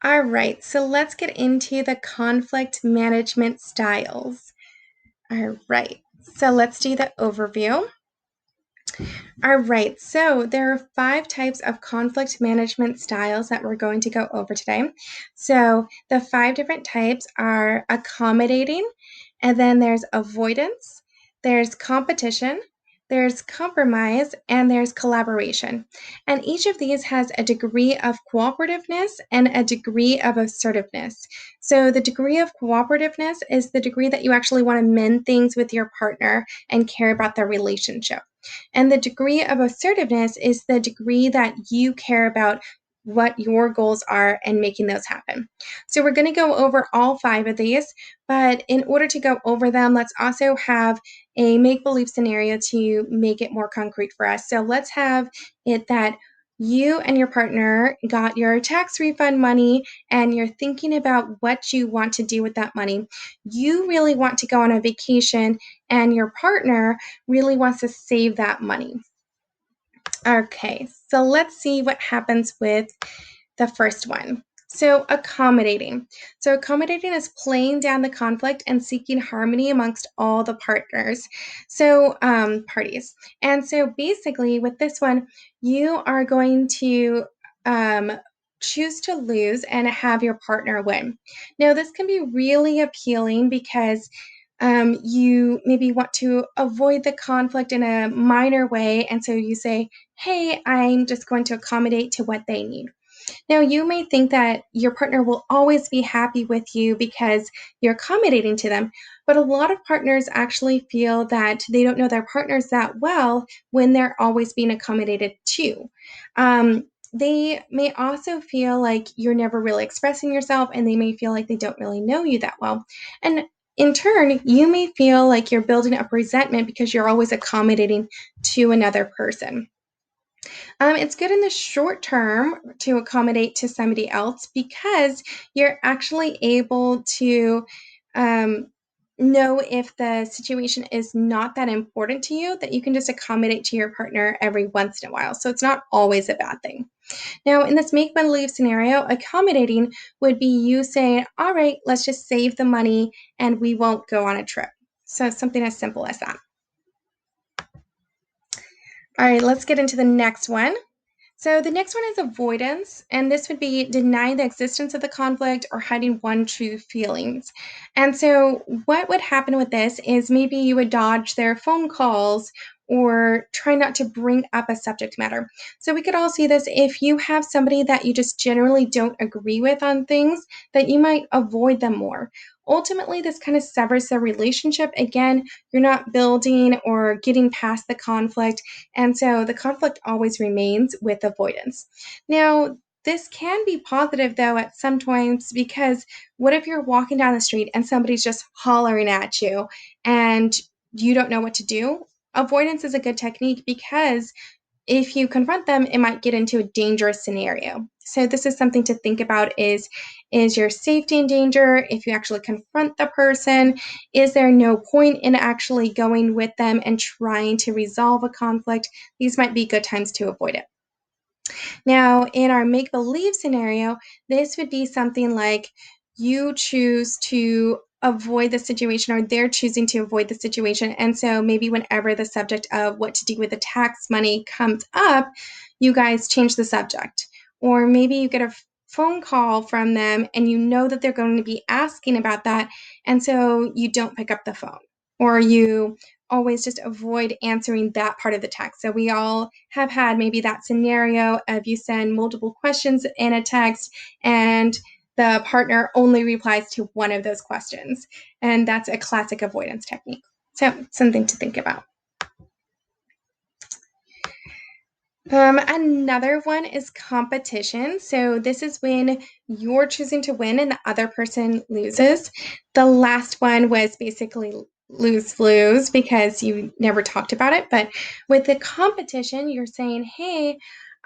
All right, so let's get into the conflict management styles. All right, so let's do the overview. All right, so there are 5 types of conflict management styles that we're going to go over today. So the 5 different types are accommodating, and then there's avoidance, there's competition, there's compromise, and there's collaboration. And each of these has a degree of cooperativeness and a degree of assertiveness. So the degree of cooperativeness is the degree that you actually want to mend things with your partner and care about their relationship. And the degree of assertiveness is the degree that you care about what your goals are and making those happen. So we're going to go over all 5 of these, but in order to go over them, let's also have a make believe scenario to make it more concrete for us. So let's have it that you and your partner got your tax refund money and you're thinking about what you want to do with that money. You really want to go on a vacation, and your partner really wants to save that money. Okay, so let's see what happens with the first one. So, accommodating. So, accommodating is playing down the conflict and seeking harmony amongst all the partners. So, parties. And so, basically, with this one, you are going to um, choose to lose and have your partner win. Now, this can be really appealing because you maybe want to avoid the conflict in a minor way. And so you say, hey, I'm just going to accommodate to what they need. Now, you may think that your partner will always be happy with you because you're accommodating to them, but a lot of partners actually feel that they don't know their partners that well when they're always being accommodated to. They may also feel like you're never really expressing yourself, and they may feel like they don't really know you that well. And in turn, you may feel like you're building up resentment because you're always accommodating to another person. It's good in the short term to accommodate to somebody else because you're actually able to um, know if the situation is not that important to you, that you can just accommodate to your partner every once in a while. So it's not always a bad thing. Now, in this make believe scenario, accommodating would be you saying, all right, let's just save the money and we won't go on a trip. So something as simple as that. All right, let's get into the next one. So the next one is avoidance, and this would be denying the existence of the conflict or hiding one true feelings. And so what would happen with this is maybe you would dodge their phone calls or try not to bring up a subject matter. So we could all see this if you have somebody that you just generally don't agree with on things, that you might avoid them more. Ultimately, this kind of severs the relationship. Again, you're not building or getting past the conflict, and so the conflict always remains with avoidance. Now, this can be positive though at some times because what if you're walking down the street and somebody's just hollering at you and you don't know what to do? Avoidance is a good technique because if you confront them, it might get into a dangerous scenario. So this is something to think about is your safety in danger? If you actually confront the person, is there no point in actually going with them and trying to resolve a conflict? These might be good times to avoid it. Now, in our make believe scenario, this would be something like you choose to avoid the situation or they're choosing to avoid the situation. And so maybe whenever the subject of what to do with the tax money comes up, you guys change the subject. Or maybe you get a phone call from them and you know that they're going to be asking about that. And so you don't pick up the phone, or you always just avoid answering that part of the text. So we all have had maybe that scenario of you send multiple questions in a text and the partner only replies to one of those questions. And that's a classic avoidance technique. So something to think about. Another one is competition. So this is when you're choosing to win and the other person loses. The last one was basically lose lose because you never talked about it. But with the competition, you're saying, hey,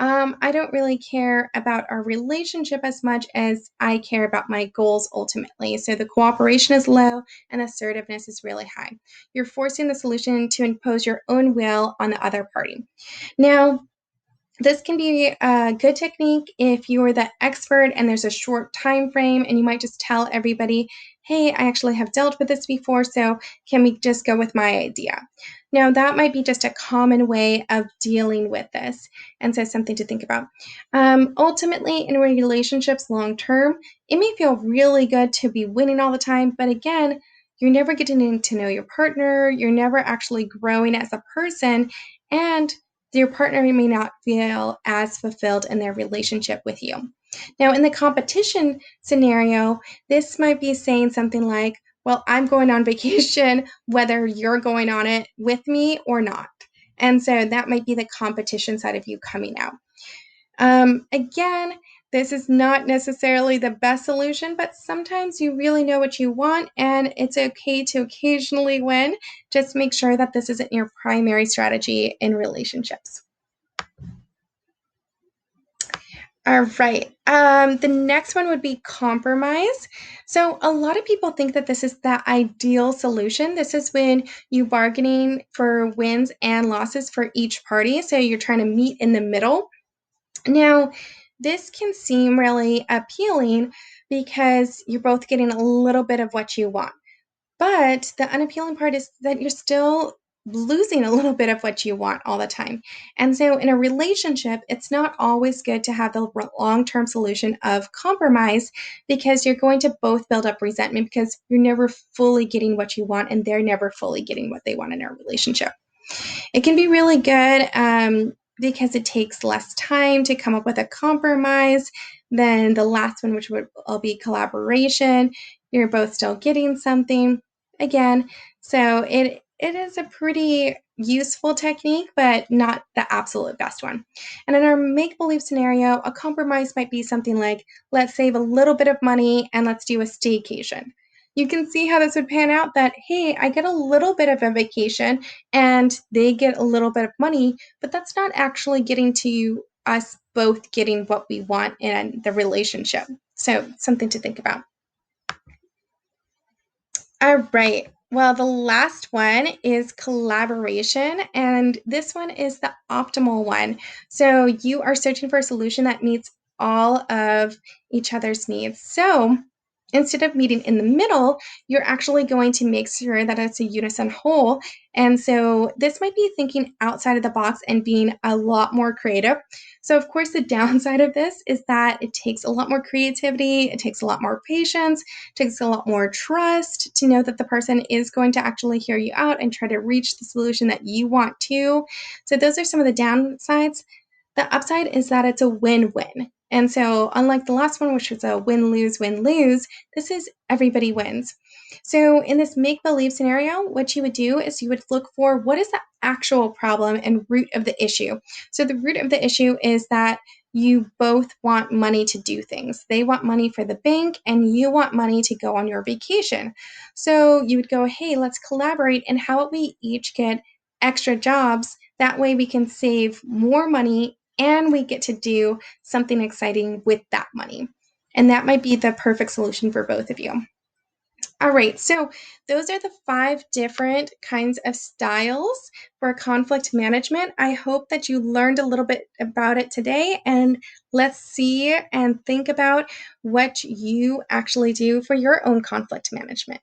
I don't really care about our relationship as much as I care about my goals ultimately. So the cooperation is low and assertiveness is really high. You're forcing the solution to impose your own will on the other party. Now, This can be a good technique if you're the expert and there's a short time frame and you might just tell everybody, hey, I actually have dealt with this before, so can we just go with my idea? Now, that might be just a common way of dealing with this, and so something to think about. Ultimately, in relationships long term, it may feel really good to be winning all the time, but again, you're never getting to know your partner, you're never actually growing as a person, and your partner may not feel as fulfilled in their relationship with you. Now, in the competition scenario, this might be saying something like, well, I'm going on vacation, whether you're going on it with me or not. And so that might be the competition side of you coming out. Again, this is not necessarily the best solution, but sometimes you really know what you want, and it's okay to occasionally win. Just make sure that this isn't your primary strategy in relationships. All right. The next one would be compromise. So a lot of people think that this is the ideal solution. This is when you bargaining for wins and losses for each party. So you're trying to meet in the middle. Now, this can seem really appealing because you're both getting a little bit of what you want. But the unappealing part is that you're still losing a little bit of what you want all the time. And so in a relationship, it's not always good to have the long term solution of compromise because you're going to both build up resentment because you're never fully getting what you want and they're never fully getting what they want in a relationship. It can be really good because it takes less time to come up with a compromise than the last one, which would all be collaboration. You're both still getting something again. So it is a pretty useful technique, but not the absolute best one. And in our make believe scenario, a compromise might be something like, let's save a little bit of money and let's do a staycation. You can see how this would pan out that, hey, I get a little bit of a vacation and they get a little bit of money, but that's not actually getting to us both getting what we want in the relationship. So, something to think about. All right. Well, the last one is collaboration, and this one is the optimal one. So, you are searching for a solution that meets all of each other's needs. So, instead of meeting in the middle, you're actually going to make sure that it's a unison whole. And so, this might be thinking outside of the box and being a lot more creative. So, of course, the downside of this is that it takes a lot more creativity, it takes a lot more patience, takes a lot more trust to know that the person is going to actually hear you out and try to reach the solution that you want to. So, those are some of the downsides. The upside is that it's a win win. And so, unlike the last one, which was a win lose, this is everybody wins. So, in this make believe scenario, what you would do is you would look for what is the actual problem and root of the issue. So, the root of the issue is that you both want money to do things. They want money for the bank, and you want money to go on your vacation. So, you would go, hey, let's collaborate, and how about we each get extra jobs? That way, we can save more money and we get to do something exciting with that money. And that might be the perfect solution for both of you. All right, so those are the 5 different kinds of styles for conflict management. I hope that you learned a little bit about it today, and let's see and think about what you actually do for your own conflict management.